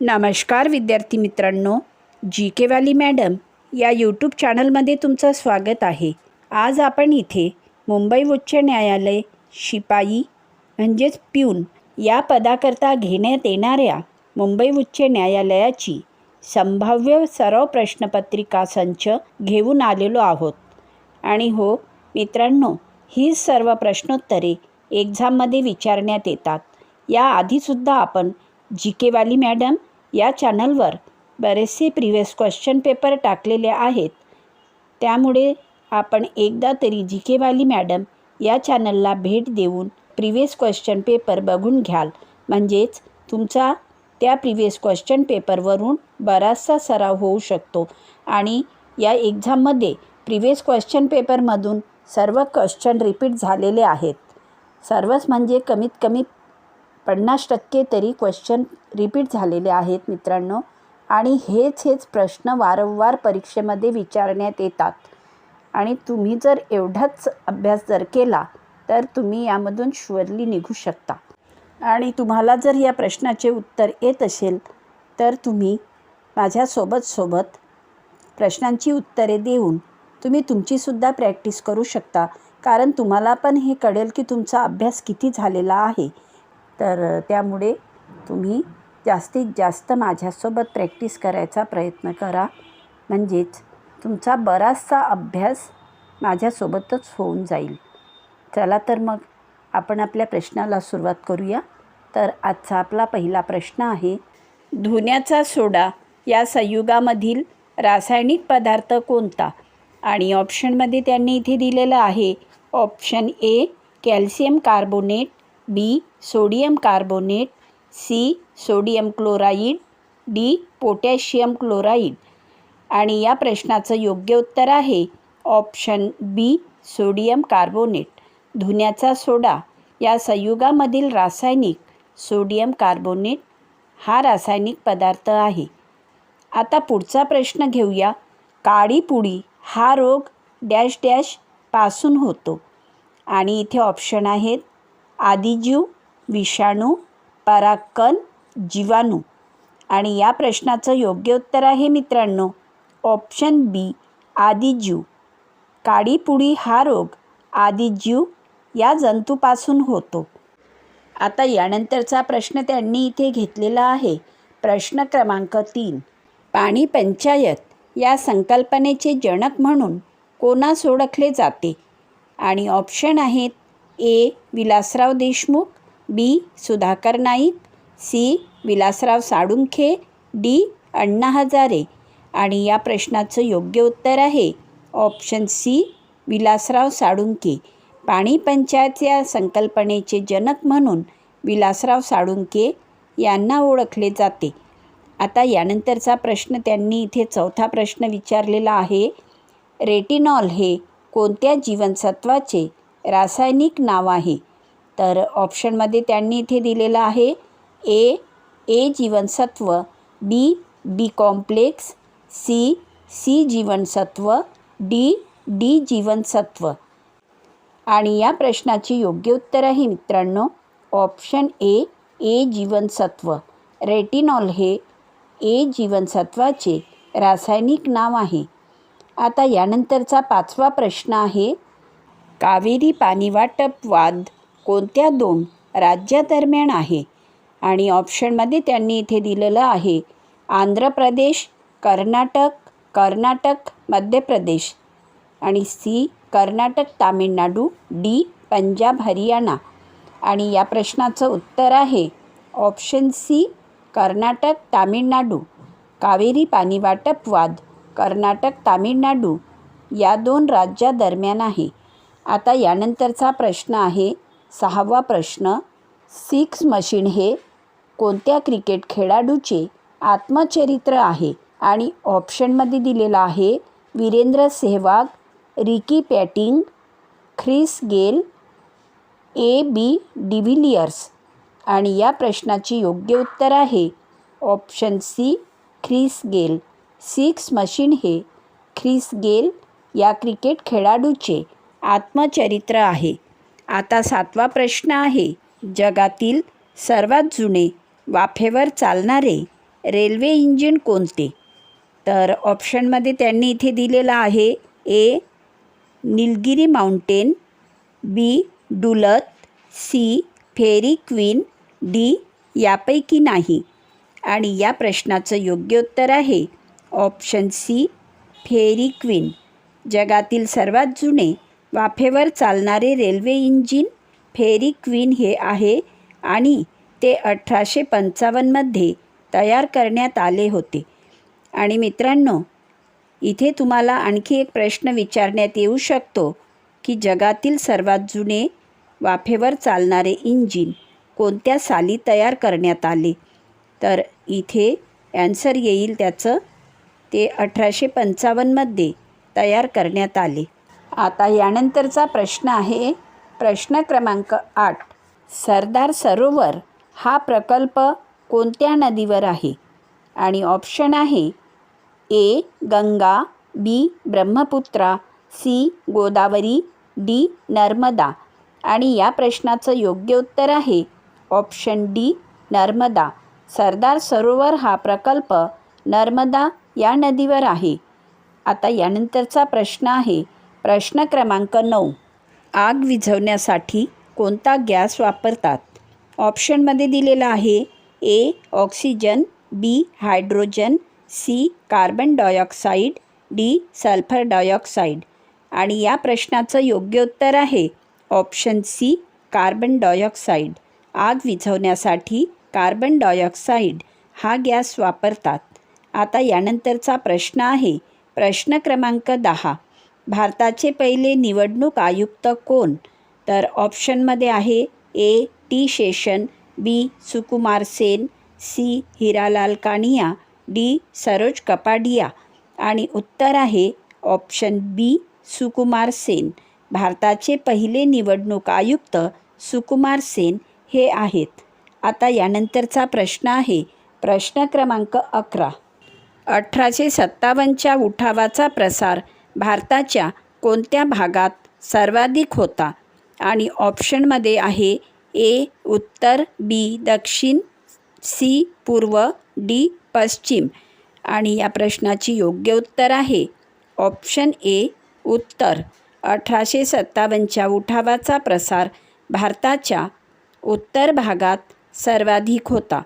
नमस्कार विद्यार्थी मित्रांनो, जी के वाली मॅडम या यूट्यूब चॅनलमध्ये तुमचं स्वागत आहे। आज आपण इथे मुंबई उच्च न्यायालय शिपाई म्हणजेच प्यून या पदाकरता घेण्यात येणाऱ्या मुंबई उच्च न्यायालयाची संभाव्य सराव प्रश्नपत्रिका संच घेऊन आलेलो आहोत। आणि हो मित्रांनो, ही सर्व प्रश्नोत्तरे एक्झाममध्ये विचारण्यात येतात। या आधीसुद्धा आपण जी के वाली मॅडम या चॅनलवर बरेचसे प्रिव्हियस क्वेश्चन पेपर टाकलेले आहेत। त्यामुळे आपण एकदा तरी जी के वाली मॅडम या चॅनलला भेट देऊन प्रिव्हियस क्वेश्चन पेपर बघून घ्याल, म्हणजेच तुमचा त्या प्रिव्हियस क्वेश्चन पेपरवरून बराचसा सराव होऊ शकतो। आणि या एक्झाममध्ये प्रिव्हियस क्वेश्चन पेपरमधून सर्व क्वेश्चन रिपीट झालेले आहेत। सर्वच म्हणजे कमीत कमी 50% तरी क्वेश्चन रिपीट झालेले आहेत मित्रांनो। आणि हेच प्रश्न वारंवार परीक्षेमध्ये विचारण्यात येतात। आणि तुम्ही जर एवढाच अभ्यास जर केला तर तुम्ही यामधून शुअरली निघू शकता। आणि तुम्हाला जर या प्रश्नाचे उत्तर येत असेल तर तुम्ही माझ्यासोबत प्रश्नांची उत्तरे देऊन तुम्ही तुमचीसुद्धा प्रॅक्टिस करू शकता। कारण तुम्हाला पण हे कळेल की तुमचा अभ्यास किती झालेला आहे। तर त्यामुळे तुम्ही जास्तीत जास्त माझ्यासोबत प्रॅक्टिस करायचा प्रयत्न करा, म्हणजेच तुमचा बराचसा अभ्यास माझ्यासोबतच होऊन जाईल। चला तर मग आपण आपल्या प्रश्नाला सुरुवात करूया। तर आजचा आपला पहिला प्रश्न आहे, धुण्याचा सोडा या संयुगामधील रासायनिक पदार्थ कोणता? आणि ऑप्शनमध्ये त्यांनी इथे दिलेलं आहे option A calcium carbonate, B sodium carbonate, C sodium chloride, D potassium chloride. आणि या प्रश्नाचं योग्य उत्तर आहे ऑप्शन बी सोडियम कार्बोनेट। धुण्याचा सोडा या संयुगामधील रासायनिक सोडियम कार्बोनेट हा रासायनिक पदार्थ आहे। आता पुढचा प्रश्न घेऊया, काळी पुडी हा रोग डॅश डॅश पासून होतो? आणि इथे ऑप्शन आहेत आदिजीव, विषाणू, परागकण, जीवाणू। आणि या प्रश्नाचं योग्य उत्तर आहे मित्रांनो ऑप्शन बी आदिजीव। काळी पुडी हा रोग आदिजीव या जंतूपासून होतो। आता यानंतरचा प्रश्न त्यांनी इथे घेतलेला आहे प्रश्न क्रमांक 3, पाणी पंचायत या संकल्पनेचे जनक म्हणून कोणास ओळखले जाते? आणि ऑप्शन आहेत ए विलासराव देशमुख, बी सुधाकर नाईक, सी विलासराव साळुंखे, डी अण्णा हजारे। आणि या प्रश्नाचं योग्य उत्तर आहे ऑप्शन सी विलासराव साळुंखे। पाणी पंचायत या संकल्पनेचे जनक म्हणून विलासराव साळुंखे यांना ओळखले जाते। आता यानंतरचा प्रश्न त्यांनी इथे चौथा प्रश्न विचारलेला आहे, रेटिनॉल हे कोणत्या जीवनसत्वाचे रासायनिक नाव आहे? तर ऑप्शनमध्ये त्यांनी इथे दिलेलं आहे ए जीवनसत्व, बी बी कॉम्प्लेक्स, सी जीवनसत्व, डी जीवनसत्व। आणि या प्रश्नाचे योग्य उत्तर आहे मित्रांनो ऑप्शन ए जीवनसत्व। रेटिनॉल हे ए जीवनसत्वाचे रासायनिक नाव आहे। आता यानंतरचा पाचवा प्रश्न आहे, कावेरी पाणी वाटप वाद कोणत्या दोन राज्यादरम्यान आहे? आणि ऑप्शनमध्ये त्यांनी इथे दिलेलं आहे आंध्र प्रदेश, कर्नाटक मध्य प्रदेश। आणि सी कर्नाटक तामिळनाडू, डी पंजाब हरियाणा। आणि या प्रश्नाचं उत्तर आहे ऑप्शन सी कर्नाटक तामिळनाडू। कावेरी पाणी वाटप वाद कर्नाटक तामिळनाडू या दोन राज्यादरम्यान आहे। आता यानंतरचा प्रश्न आहे सहावा प्रश्न, सिक्स मशीन हे कोणत्या क्रिकेट खेळाडूचे आत्मचरित्र आहे? आणि ऑप्शनमध्ये दिलेला आहे Virender Sehwag, Ricky Ponting, Chris Gayle, A B de Villiers. आणि या प्रश्नाची योग्य उत्तर आहे option C Chris Gayle. Six machine हे ख्रिस गेल या क्रिकेट खेळाडूचे आत्मचरित्र आहे। आता सातवा प्रश्न आहे, जगातील सर्वात जुने वाफेवर चालणारे रेल्वे इंजिन कोणते? तर ऑप्शनमध्ये त्यांनी इथे दिलेलं आहे ए निलगिरी माउंटेन, बी डुलत, सी फेरी क्वीन, डी यापैकी नाही. आणि या प्रश्नाचं योग्य उत्तर आहे ऑप्शन सी फेरी क्वीन. जगातील सर्वात जुने वाफेवर चालणारे रेल्वे इंजिन फेरी क्वीन हे आहे आणि ते 1855मध्ये तयार करण्यात आले होते. आणि मित्रांनो, इथे तुम्हाला आणखी एक प्रश्न विचारण्यात येऊ शकतो की जगातील सर्वात जुने वाफेवर चालणारे इंजिन कोणत्या साली तयार करण्यात आले? तर इथे ॲन्सर येईल त्याचं, ते 1855मध्ये तयार करण्यात आले. आता यानंतरचा प्रश्न आहे प्रश्न क्रमांक 8. सरदार सरोवर हा प्रकल्प कोणत्या नदीवर आहे? आणि ऑप्शन आहे ए गंगा, बी ब्रह्मपुत्रा, सी गोदावरी, डी नर्मदा. आणि या प्रश्नाचं योग्य उत्तर आहे ऑप्शन डी नर्मदा. सरदार सरोवर हा प्रकल्प नर्मदा या नदीवर आहे. आता यानंतरचा प्रश्न आहे प्रश्न क्रमांक 9. आग विझवण्यासाठी कोणता गॅस वापरतात? ऑप्शनमध्ये दिलेला आहे A oxygen, B hydrogen, C carbon dioxide, D sulphur dioxide. आणि या प्रश्नाचं योग्य उत्तर आहे ऑप्शन सी कार्बन डायऑक्साईड. आग विझवण्यासाठी कार्बन डायऑक्साईड हा गॅस वापरतात. आता यानंतरचा प्रश्न आहे प्रश्न क्रमांक 10. भारताचे पहिले निवडणूक आयुक्त कोण? तर ऑप्शनमध्ये आहे A T Seshan, B Sukumar Sen, C Hiralal Kania, D Saroj Kapadia. आणि उत्तर आहे ऑप्शन बी सुकुमार सेन. भारताचे पहिले निवडणूक आयुक्त सुकुमार सेन हे आहेत. आता यानंतरचा प्रश्न आहे प्रश्न क्रमांक 11. 1857च्या उठावाचा प्रसार भारताच्या कोणत्या भागात सर्वाधिक होता? आणि ऑप्शनमध्ये आहे ए उत्तर, बी दक्षिण, सी पूर्व, डी पश्चिम. आणि या प्रश्नाची योग्य उत्तर आहे ऑप्शन ए उत्तर. 1857च्या उठावाचा प्रसार भारताच्या उत्तर भागात सर्वाधिक होता.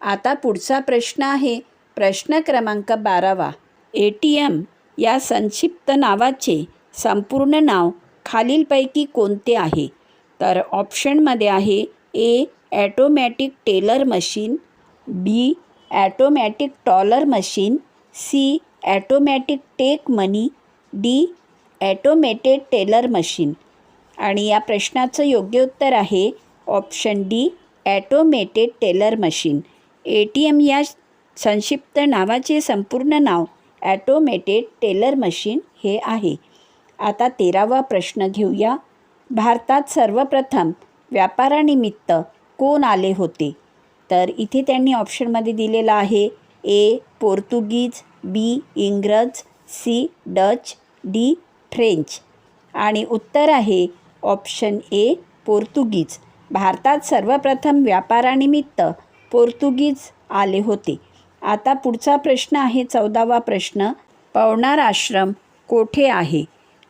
आता पुढचा प्रश्न आहे प्रश्न क्रमांक 12. ATM या संक्षिप्त नावाचे संपूर्ण नाव खालीलपैकी कोणते आहे? तर ऑप्शनमध्ये आहे A automatic teller machine, B automatic toller machine, C automatic take money, D automated teller machine. आणि या प्रश्नाचं योग्य उत्तर आहे option D automated teller machine. ATM या संक्षिप्त नावाचे संपूर्ण नाव ॲटोमेटेड टेलर मशीन हे आहे. आता 13वा प्रश्न घेऊया. भारतात सर्वप्रथम व्यापारानिमित्त कोण आले होते? तर इथे त्यांनी ऑप्शनमध्ये दिलेलं आहे ए पोर्तुगीज, बी इंग्रज, सी डच, डी फ्रेंच. आणि उत्तर आहे ऑप्शन ए पोर्तुगीज. भारतात सर्वप्रथम व्यापारानिमित्त पोर्तुगीज आले होते. आता पुढचा प्रश्न आहे 14वा प्रश्न. पवनार आश्रम कोठे आहे?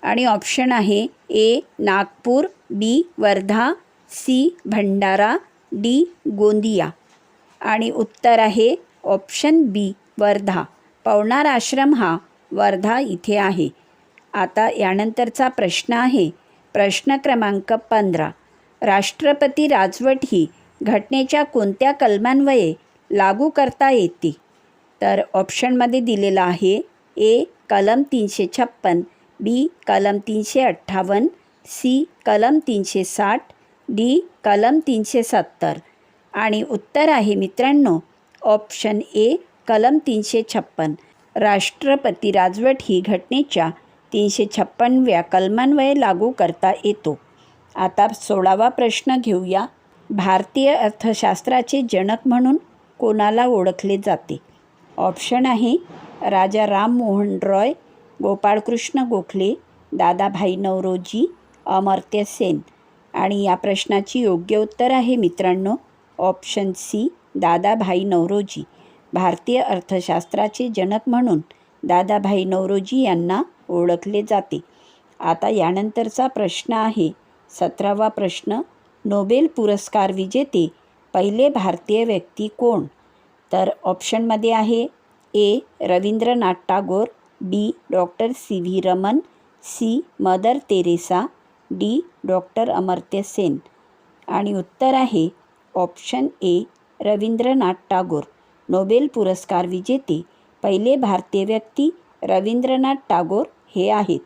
आणि ऑप्शन आहे ए नागपूर, बी वर्धा, सी भंडारा, डी गोंदिया. आणि उत्तर आहे ऑप्शन बी वर्धा. पवनार आश्रम हा वर्धा इथे आहे. आता यानंतरचा प्रश्न आहे प्रश्न क्रमांक 15. राष्ट्रपती राजवट ही घटनेच्या कोणत्या कलमान्वये लागू करता येते? तर ऑप्शनमध्ये दिलेलं आहे ए कलम 356, बी कलम 358, सी कलम 360, डी कलम 370. आणि उत्तर आहे मित्रांनो ऑप्शन ए कलम 356. राष्ट्रपती राजवट ही घटनेच्या 356व्या कलमान्वये लागू करता येतो. आता 16वा प्रश्न घेऊया. भारतीय अर्थशास्त्राचे जनक म्हणून कोणाला ओळखले जाते? ऑप्शन आहे राजा राममोहन रॉय, गोपाळकृष्ण गोखले, दादाभाई नौरोजी, अमर्त्य सेन. आणि या प्रश्नाची योग्य उत्तर आहे मित्रांनो ऑप्शन सी दादाभाई नौरोजी. भारतीय अर्थशास्त्राचे जनक म्हणून दादाभाई नौरोजी यांना ओळखले जाते. आता यानंतरचा प्रश्न आहे 17वा प्रश्न. नोबेल पुरस्कार विजेते पहिले भारतीय व्यक्ती कोण? तर ऑप्शनमध्ये आहे A. Rabindranath Tagore, B. Doctor C V. Raman, C. Mother Teresa, D. Doctor Amartya Sen. आणि उत्तर आहे option A. Rabindranath Tagore. Nobel पुरस्कार विजेते पहिले भारतीय व्यक्ती रवींद्रनाथ टागोर हे आहेत.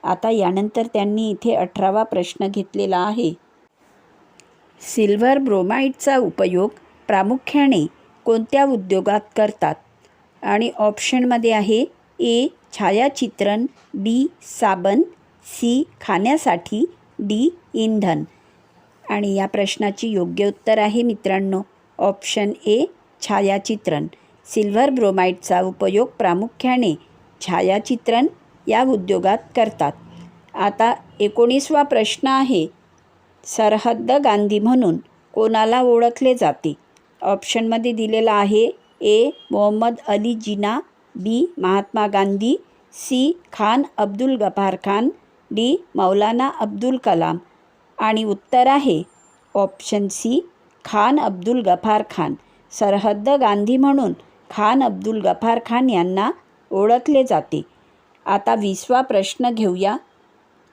आता यानंतर त्यांनी इथे 18वा प्रश्न घेतलेला आहे. सिल्व्हर ब्रोमाइडचा उपयोग प्रामुख्याने कोणत्या उद्योगात करतात? आणि ऑप्शनमध्ये आहे ए. छायाचित्रण, बी. साबण, सी. खाण्यासाठी, डी. इंधन. आणि या प्रश्नाची योग्य उत्तर आहे मित्रांनो ऑप्शन ए. छायाचित्रण. सिल्व्हर ब्रोमाइडचा उपयोग प्रामुख्याने छायाचित्रण या उद्योगात करतात. आता 19वा प्रश्न आहे. सरहद्द गांधी म्हणून कोणाला ओळखले जाते? ऑप्शनमध्ये दिलेला आहे ए. मोहम्मद अली जिना, बी. महात्मा गांधी, सी. खान अब्दुल गफार खान, डी. मौलाना अब्दुल कलाम. आणि उत्तर आहे ऑप्शन सी. खान अब्दुल गफार खान. सरहद्द गांधी म्हणून खान अब्दुल गफार खान यांना ओळखले जाते. आता 20वा प्रश्न घेऊया.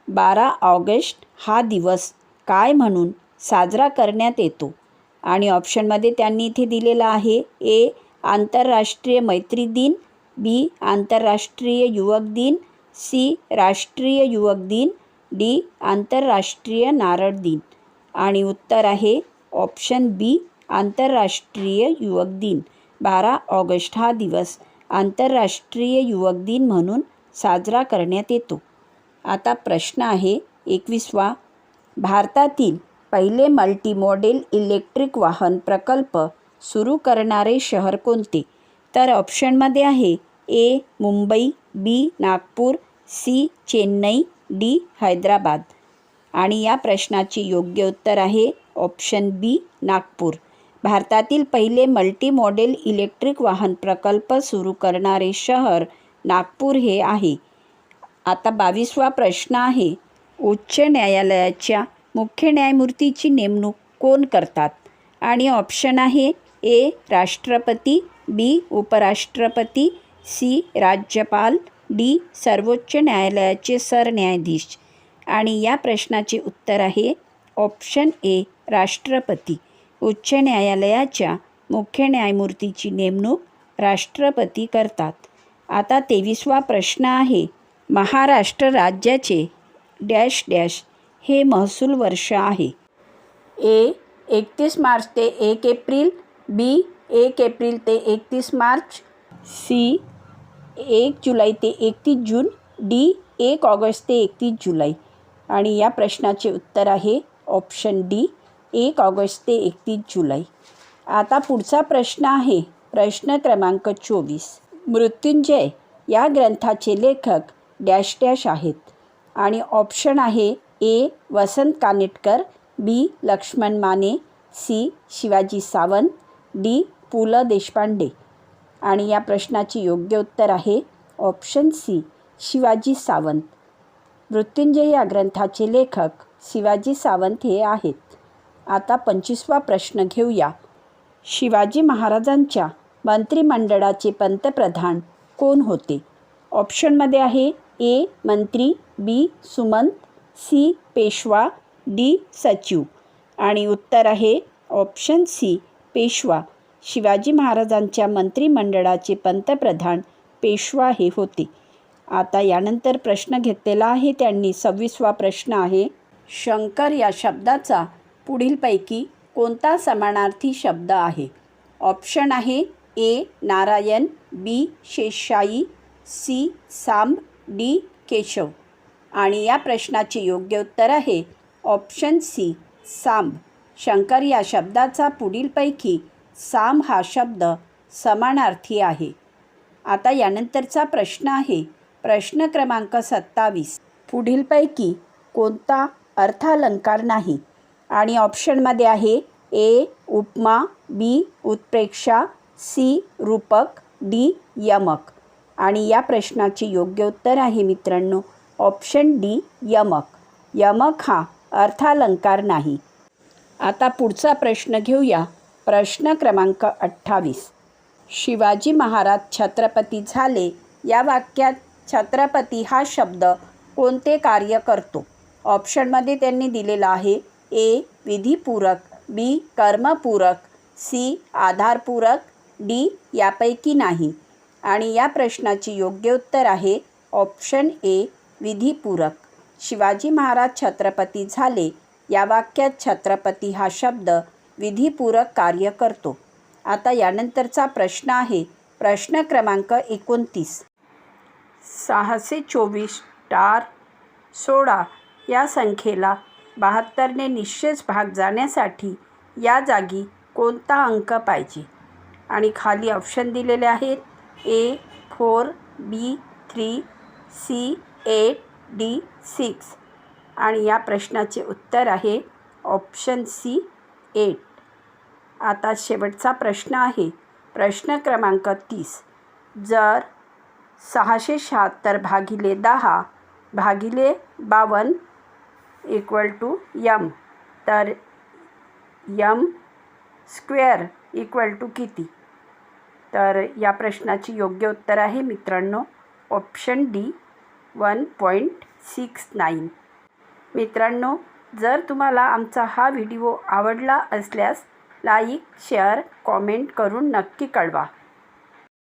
12 ऑगस्ट हा दिवस काय म्हणून साजरा करण्यात येतो? आणि ऑप्शनमध्ये त्यांनी इथे दिलेला आहे ए. आंतरराष्ट्रीय मैत्री दिन, बी. आंतरराष्ट्रीय युवक दिन, सी. राष्ट्रीय युवक दिन, डी. आंतरराष्ट्रीय नारळ दिन. आणि उत्तर आहे ऑप्शन बी. आंतरराष्ट्रीय युवक दिन. 12 ऑगस्ट हा दिवस आंतरराष्ट्रीय युवक दिन म्हणून साजरा करण्यात येतो. आता प्रश्न आहे 21वा. भारतातील पहिले मल्टीमॉडेल इलेक्ट्रिक वाहन प्रकल्प सुरू करणारे शहर कोणते? तर ऑप्शनमध्ये आहे ए. मुंबई, बी. नागपूर, सी. चेन्नई, डी. हैदराबाद. आणि या प्रश्नाचे योग्य उत्तर आहे ऑप्शन बी. नागपूर. भारतातील पहिले मल्टीमॉडेल इलेक्ट्रिक वाहन प्रकल्प सुरू करणारे शहर नागपूर हे आहे. आता 22वा प्रश्न आहे. उच्च न्यायालयाच्या मुख्य न्यायमूर्तीची नेमणूक कोण करतात? आणि ऑप्शन आहे ए. राष्ट्रपती, बी. उपराष्ट्रपती, सी. राज्यपाल, डी. सर्वोच्च न्यायालयाचे सरन्यायाधीश. आणि या प्रश्नाचे उत्तर आहे ऑप्शन ए. राष्ट्रपती. उच्च न्यायालयाच्या मुख्य न्यायमूर्तीची नेमणूक राष्ट्रपती करतात. आता 23वा प्रश्न आहे. महाराष्ट्र राज्याचे डॅश डॅश हे महसूल वर्ष आहे? ए. 31 मार्च ते 1 एप्रिल, बी. 1 एप्रिल ते 31 मार्च, सी. 1 जुलै ते 31 जून, डी. 1 ऑगस्ट ते 31 जुलै. आणि या प्रश्नाचे उत्तर आहे ऑप्शन डी. 1 ऑगस्ट ते 31 जुलै. आता पुढचा प्रश्न आहे प्रश्न क्रमांक 24. मृत्युंजय या ग्रंथाचे लेखक डॅश डॅश आहेत? आणि ऑप्शन आहे ए. वसंत कानेटकर, बी. लक्ष्मण माने, सी. शिवाजी सावंत, डी. पु ल देशपांडे. आणि या प्रश्नाचे योग्य उत्तर आहे ऑप्शन सी. शिवाजी सावंत. मृत्युंजय या ग्रंथाचे लेखक शिवाजी सावंत हे आहेत. आता 25वा प्रश्न घेऊया. शिवाजी महाराजांच्या मंत्रिमंडळाचे पंतप्रधान कोण होते? ऑप्शनमध्ये आहे ए. मंत्री, बी. सुमंत, सी. पेशवा, डी. सचिव. आणि उत्तर आहे ऑप्शन सी. पेशवा. शिवाजी महाराजांच्या मंत्रिमंडळाचे पंतप्रधान पेशवा हे होते. आता यानंतर प्रश्न घेतलेला आहे त्यांनी 26वा प्रश्न आहे. शंकर या शब्दाचा पुढीलपैकी कोणता समानार्थी शब्द आहे? ऑप्शन आहे ए. नारायण, बी. शेषशायी, सी. सांब, डी. केशव. आणि या प्रश्नाचे योग्य उत्तर आहे ऑप्शन सी. सांब. शंकर या शब्दाचा पुढीलपैकी सांब हा शब्द समानार्थी आहे. आता यानंतरचा प्रश्न आहे प्रश्न क्रमांक 27. पुढीलपैकी कोणता अर्थालंकार नाही? आणि ऑप्शनमध्ये आहे ए. उपमा, बी. उत्प्रेक्षा, सी रूपक, डी यमक. आणि या प्रश्नाचे योग्य उत्तर आहे मित्रांनो ऑप्शन डी यमक. यमक हा अर्थालंकार नाही. आता पुढचा प्रश्न घेऊया. प्रश्न क्रमांक 28. शिवाजी महाराज छत्रपती झाले या वाक्यात छत्रपती हा शब्द कोणते कार्य करतो? ऑप्शनमध्ये त्यांनी दिलेला आहे ए विधिपूरक, बी कर्मपूरक, सी आधारपूरक, डी यापैकी नाही. आणि या प्रश्नाचे योग्य उत्तर आहे ऑप्शन ए विधिपूरक. शिवाजी महाराज छत्रपती झाले या वाक्यात छत्रपती हा शब्द विधिपूरक कार्य करतो. आता यानंतरचा प्रश्न आहे प्रश्न क्रमांक 29. 624 स्टार 16 या संख्येला 72ने निश्चेच भाग जाण्यासाठी या जागी कोणता अंक पाहिजे? आणि खाली ऑप्शन दिलेले आहेत ए 4, बी 3, सी 8, डी 6. आणि या प्रश्नाचे उत्तर आहे ऑप्शन सी 8. आता शेवटचा प्रश्न आहे प्रश्न क्रमांक 30. जर 676 भागिले 10 भागिले 52 इक्वल टू यम, तर यम स्क्वेअर इक्वल टू किती? तर या प्रश्नाचे योग्य उत्तर आहे मित्रांनो ऑप्शन डी 1.69. मित्रांनो, जर तुम्हाला आमचा हा व्हिडिओ आवडला असल्यास लाईक, शेअर, कॉमेंट करून नक्की कळवा.